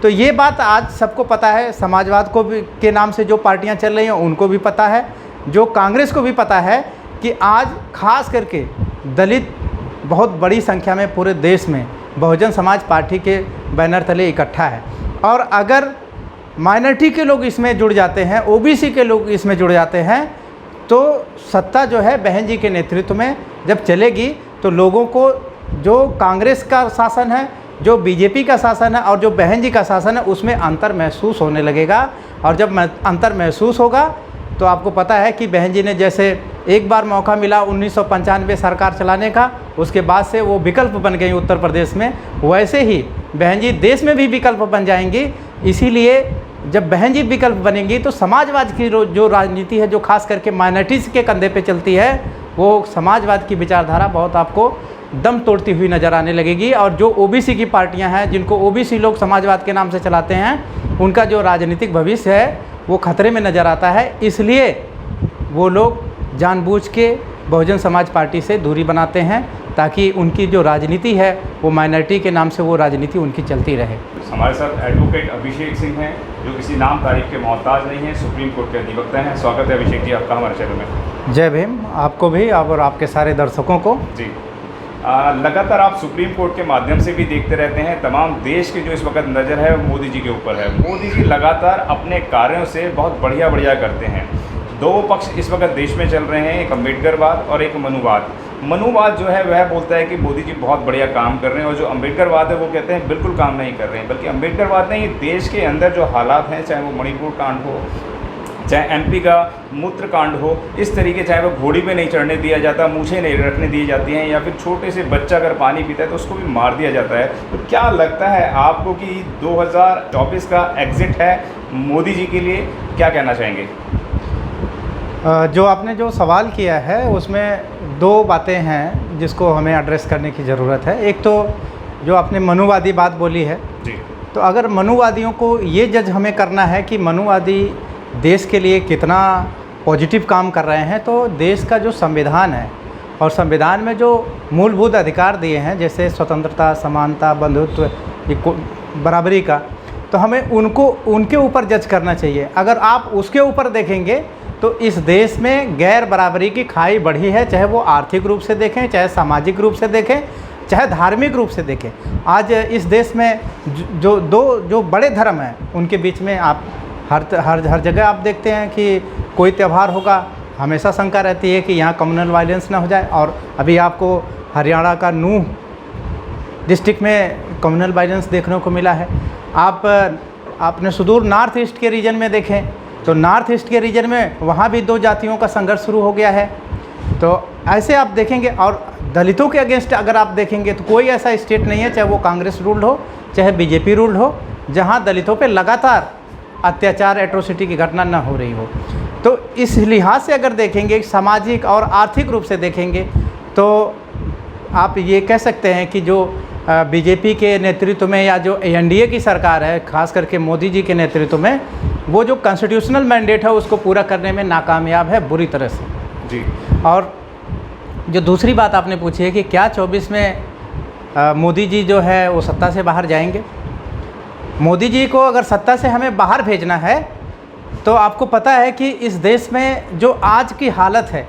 तो ये बात आज सबको पता है, समाजवाद को भी के नाम से जो पार्टियां चल रही हैं उनको भी पता है, जो कांग्रेस को भी पता है कि आज खास करके दलित बहुत बड़ी संख्या में पूरे देश में बहुजन समाज पार्टी के बैनर तले इकट्ठा है। और अगर माइनॉरिटी के लोग इसमें जुड़ जाते हैं, ओबीसी के लोग इसमें जुड़ जाते हैं, तो सत्ता जो है बहन जी के नेतृत्व में जब चलेगी तो लोगों को जो कांग्रेस का शासन है, जो बीजेपी का शासन है और जो बहन जी का शासन है, उसमें अंतर महसूस होने लगेगा। और जब अंतर महसूस होगा तो आपको पता है कि बहन जी ने जैसे एक बार मौका मिला 1995 सरकार चलाने का, उसके बाद से वो विकल्प बन गई उत्तर प्रदेश में, वैसे ही बहन जी देश में भी विकल्प बन जाएंगी। इसीलिए जब बहन जी विकल्प बनेंगी तो समाजवाद की जो राजनीति है, जो खास करके माइनॉरिटीज़ के कंधे पे चलती है, वो समाजवाद की विचारधारा बहुत आपको दम तोड़ती हुई नज़र आने लगेगी। और जो ओबीसी की पार्टियां हैं, जिनको ओबीसी लोग समाजवाद के नाम से चलाते हैं, उनका जो राजनीतिक भविष्य है वो खतरे में नज़र आता है। इसलिए वो लोग जानबूझ के बहुजन समाज पार्टी से दूरी बनाते हैं ताकि उनकी जो राजनीति है वो माइनॉरिटी के नाम से वो राजनीति उनकी चलती रहे। हमारे साथ एडवोकेट अभिषेक सिंह हैं, जो किसी नाम तारीफ के मोहताज नहीं हैं, सुप्रीम कोर्ट के अधिवक्ता हैं। स्वागत है अभिषेक जी आपका हमारे चैनल में। जय भीम, आपको भी और आपके सारे दर्शकों को। जी, लगातार आप सुप्रीम कोर्ट के माध्यम से भी देखते रहते हैं, तमाम देश की जो इस वक्त नज़र है वो मोदी जी के ऊपर है। मोदी जी लगातार अपने कार्यों से बहुत बढ़िया करते हैं। दो पक्ष इस वक्त देश में चल रहे हैं, एक अम्बेडकरवाद और एक मनुवाद। मनुवाद जो है वह बोलता है कि मोदी जी बहुत बढ़िया काम कर रहे हैं, और जो अम्बेडकरवाद है वो कहते हैं बिल्कुल काम नहीं कर रहे हैं। बल्कि अम्बेडकरवाद नहीं, देश के अंदर जो हालात हैं, चाहे वो मणिपुर कांड हो, चाहे एमपी का मूत्र कांड हो, इस तरीके, चाहे वो घोड़ी पे नहीं चढ़ने दिया जाता, मूछें नहीं रखने दी जाती हैं, या फिर छोटे से बच्चा अगर पानी पीता है तो उसको भी मार दिया जाता है। तो क्या लगता है आपको कि 2024 का एग्जिट है मोदी जी के लिए, क्या कहना चाहेंगे? जो आपने जो सवाल किया है उसमें दो बातें हैं जिसको हमें एड्रेस करने की ज़रूरत है। एक तो जो आपने मनुवादी बात बोली है जी, तो अगर मनुवादियों को ये जज हमें करना है कि मनुवादी देश के लिए कितना पॉजिटिव काम कर रहे हैं, तो देश का जो संविधान है और संविधान में जो मूलभूत अधिकार दिए हैं, जैसे स्वतंत्रता, समानता, बंधुत्व, बराबरी का, तो हमें उनको उनके ऊपर जज करना चाहिए। अगर आप उसके ऊपर देखेंगे तो इस देश में गैर बराबरी की खाई बढ़ी है, चाहे वो आर्थिक रूप से देखें, चाहे सामाजिक रूप से देखें, चाहे धार्मिक रूप से देखें। आज इस देश में जो बड़े धर्म हैं उनके बीच में आप हर जगह आप देखते हैं कि कोई त्यौहार होगा, हमेशा शंका रहती है कि यहाँ कम्युनल वायलेंस ना हो जाए। और अभी आपको हरियाणा का नूह डिस्ट्रिक्ट में कम्युनल वायलेंस देखने को मिला है। आपने सुदूर नॉर्थ ईस्ट के रीजन में देखें तो नॉर्थ ईस्ट के रीजन में वहाँ भी दो जातियों का संघर्ष शुरू हो गया है। तो ऐसे आप देखेंगे। और दलितों के अगेंस्ट अगर आप देखेंगे तो कोई ऐसा स्टेट नहीं है, चाहे वो कांग्रेस रूल्ड हो, चाहे बीजेपी रूल्ड हो, जहाँ दलितों पे लगातार अत्याचार, एट्रोसिटी की घटना न हो रही हो। तो इस लिहाज से अगर देखेंगे, सामाजिक और आर्थिक रूप से देखेंगे, तो आप ये कह सकते हैं कि जो बीजेपी के नेतृत्व में या जो एनडीए की सरकार है, खास करके मोदी जी के नेतृत्व में, वो जो कॉन्स्टिट्यूशनल मैंडेट है उसको पूरा करने में नाकामयाब है बुरी तरह से। जी। और जो दूसरी बात आपने पूछी है कि क्या 24 में मोदी जी जो है वो सत्ता से बाहर जाएंगे। मोदी जी को अगर सत्ता से हमें बाहर भेजना है तो आपको पता है कि इस देश में जो आज की हालत है,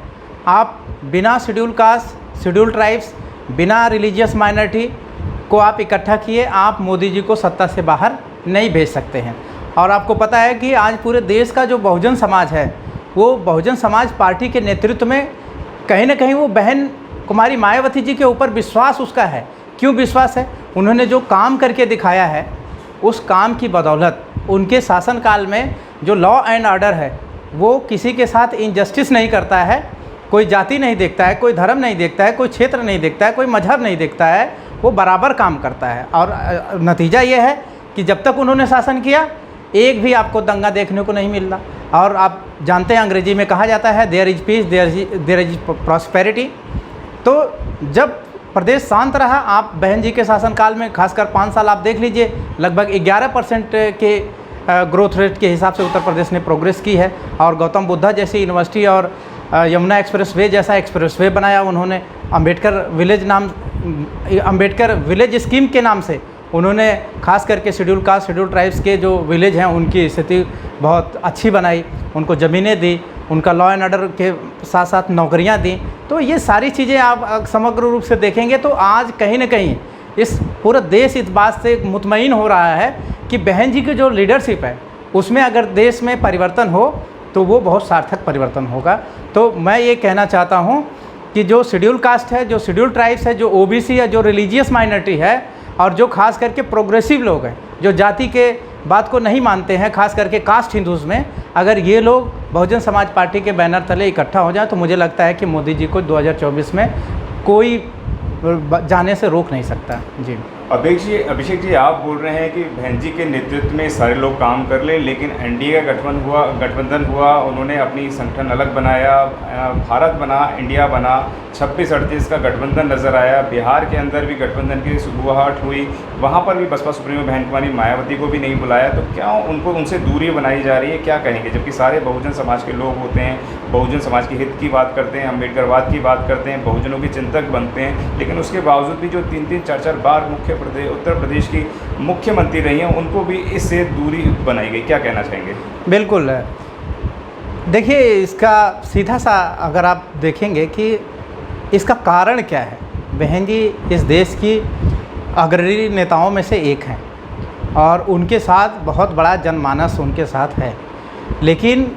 आप बिना शेड्यूल कास्ट, शेड्यूल ट्राइब्स, बिना रिलीजियस माइनॉरिटी को आप इकट्ठा किए, आप मोदी जी को सत्ता से बाहर नहीं भेज सकते हैं। और आपको पता है कि आज पूरे देश का जो बहुजन समाज है, वो बहुजन समाज पार्टी के नेतृत्व में कहीं ना कहीं वो बहन कुमारी मायावती जी के ऊपर विश्वास उसका है। क्यों विश्वास है? उन्होंने जो काम करके दिखाया है, उस काम की बदौलत उनके शासनकाल में जो लॉ एंड ऑर्डर है वो किसी के साथ इनजस्टिस नहीं करता है, कोई जाति नहीं देखता है, कोई धर्म नहीं देखता है, कोई क्षेत्र नहीं देखता है, कोई मजहब नहीं देखता है, वो बराबर काम करता है। और नतीजा ये है कि जब तक उन्होंने शासन किया, एक भी आपको दंगा देखने को नहीं मिल रहा। और आप जानते हैं अंग्रेजी में कहा जाता है there is peace, there is prosperity. तो जब प्रदेश शांत रहा, आप बहन जी के शासनकाल में खासकर 5 साल आप देख लीजिए, लगभग 11% के ग्रोथ रेट के हिसाब से उत्तर प्रदेश ने प्रोग्रेस की है। और गौतम बुद्धा जैसी यूनिवर्सिटी और यमुना एक्सप्रेसवे जैसा एक्सप्रेसवे बनाया उन्होंने। अम्बेडकर विलेज स्कीम के नाम से उन्होंने खास करके शेड्यूल कास्ट शेड्यूल ट्राइब्स के जो विलेज हैं उनकी स्थिति बहुत अच्छी बनाई, उनको ज़मीनें दी, उनका लॉ एंड ऑर्डर के साथ साथ नौकरियां दी। तो ये सारी चीज़ें आप समग्र रूप से देखेंगे तो आज कहीं ना कहीं इस पूरा देश इस बात से मुतमईन हो रहा है कि बहन जी की जो लीडरशिप है उसमें अगर देश में परिवर्तन हो तो वो बहुत सार्थक परिवर्तन होगा। तो मैं ये कहना चाहता हूँ कि जो शेड्यूल कास्ट है, जो शेड्यूल ट्राइब्स है, जो ओबीसी है, जो रिलीजियस माइनॉरिटी है और जो खास करके प्रोग्रेसिव लोग हैं जो जाति के बात को नहीं मानते हैं, खास करके कास्ट हिंदूज़ में, अगर ये लोग बहुजन समाज पार्टी के बैनर तले इकट्ठा हो जाए तो मुझे लगता है कि मोदी जी को 2024 में कोई जाने से रोक नहीं सकता। जी अभिषेक जी आप बोल रहे हैं कि बहन जी के नेतृत्व में सारे लोग काम कर ले, लेकिन एनडीए का गठबंधन हुआ, उन्होंने अपनी संगठन अलग बनाया, भारत बना, इंडिया बना, 26-38 का गठबंधन नज़र आया। बिहार के अंदर भी गठबंधन की शुरुआत हुई, वहाँ पर भी बसपा सुप्रीमो बहन कुमारी मायावती को भी नहीं बुलाया। तो क्या उनसे दूरी बनाई जा रही है, क्या कहेंगे? जबकि सारे बहुजन समाज के लोग होते हैं, बहुजन समाज के हित की बात करते हैं, अम्बेडकरवाद की बात करते हैं, बहुजनों के चिंतक बनते हैं, लेकिन उसके बावजूद भी जो 3-4 बार उत्तर प्रदेश की मुख्यमंत्री रही हैं उनको भी इससे दूरी बनाई गई, क्या कहना चाहेंगे? बिल्कुल, देखिए इसका सीधा सा अगर आप देखेंगे कि इसका कारण क्या है। बहन जी इस देश की अग्रणी नेताओं में से एक हैं और उनके साथ बहुत बड़ा जनमानस उनके साथ है, लेकिन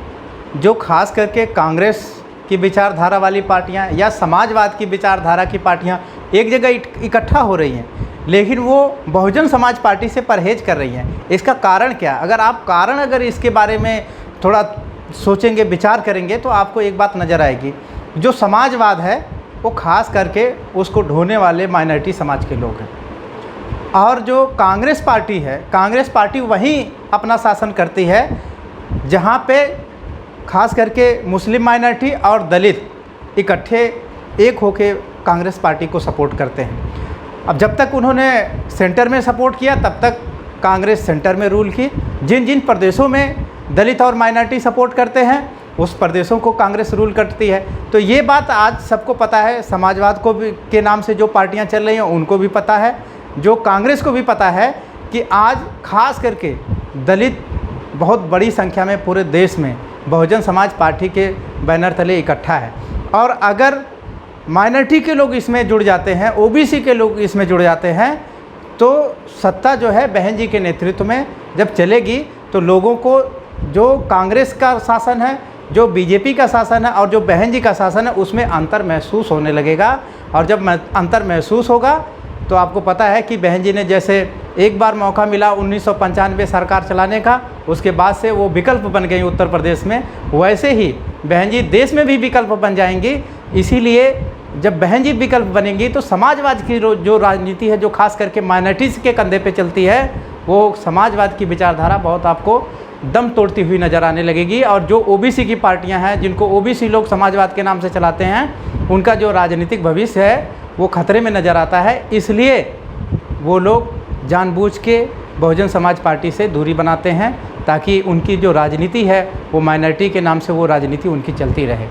जो खास करके कांग्रेस की विचारधारा वाली पार्टियां या समाजवाद की विचारधारा की पार्टियां एक जगह इकट्ठा हो रही हैं, लेकिन वो बहुजन समाज पार्टी से परहेज कर रही हैं। इसका कारण क्या? अगर इसके बारे में थोड़ा सोचेंगे, विचार करेंगे तो आपको एक बात नज़र आएगी। जो समाजवाद है वो खास करके उसको ढोने वाले माइनॉरिटी समाज के लोग हैं, और जो कांग्रेस पार्टी है, कांग्रेस पार्टी वहीं अपना शासन करती है जहाँ पे खास करके मुस्लिम माइनॉरिटी और दलित इकट्ठे एक होके कांग्रेस पार्टी को सपोर्ट करते हैं। अब जब तक उन्होंने सेंटर में सपोर्ट किया तब तक कांग्रेस सेंटर में रूल की। जिन जिन प्रदेशों में दलित और माइनॉरिटी सपोर्ट करते हैं उस प्रदेशों को कांग्रेस रूल करती है। तो ये बात आज सबको पता है, समाजवाद को भी के नाम से जो पार्टियां चल रही हैं उनको भी पता है, जो कांग्रेस को भी पता है कि आज खास करके दलित बहुत बड़ी संख्या में पूरे देश में बहुजन समाज पार्टी के बैनर तले इकट्ठा है। और अगर माइनॉरिटी के लोग इसमें जुड़ जाते हैं, ओबीसी के लोग इसमें जुड़ जाते हैं, तो सत्ता जो है बहन जी के नेतृत्व में जब चलेगी तो लोगों को जो कांग्रेस का शासन है, जो बीजेपी का शासन है और जो बहन जी का शासन है उसमें अंतर महसूस होने लगेगा। और जब अंतर महसूस होगा तो आपको पता है कि बहन जी ने जैसे एक बार मौका मिला 1995 सरकार चलाने का, उसके बाद से वो विकल्प बन गई उत्तर प्रदेश में, वैसे ही बहन जी देश में भी विकल्प बन जाएंगी। इसीलिए जब बहन जी विकल्प बनेंगी तो समाजवाद की जो राजनीति है, जो खास करके माइनॉरिटीज़ के कंधे पे चलती है, वो समाजवाद की विचारधारा बहुत आपको दम तोड़ती हुई नज़र आने लगेगी। और जो ओबीसी की पार्टियां हैं, जिनको ओबीसी लोग समाजवाद के नाम से चलाते हैं, उनका जो राजनीतिक भविष्य है वो खतरे में नज़र आता है। इसलिए वो लोग जानबूझ के बहुजन समाज पार्टी से दूरी बनाते हैं ताकि उनकी जो राजनीति है वो माइनॉरिटी के नाम से वो राजनीति उनकी चलती रहे।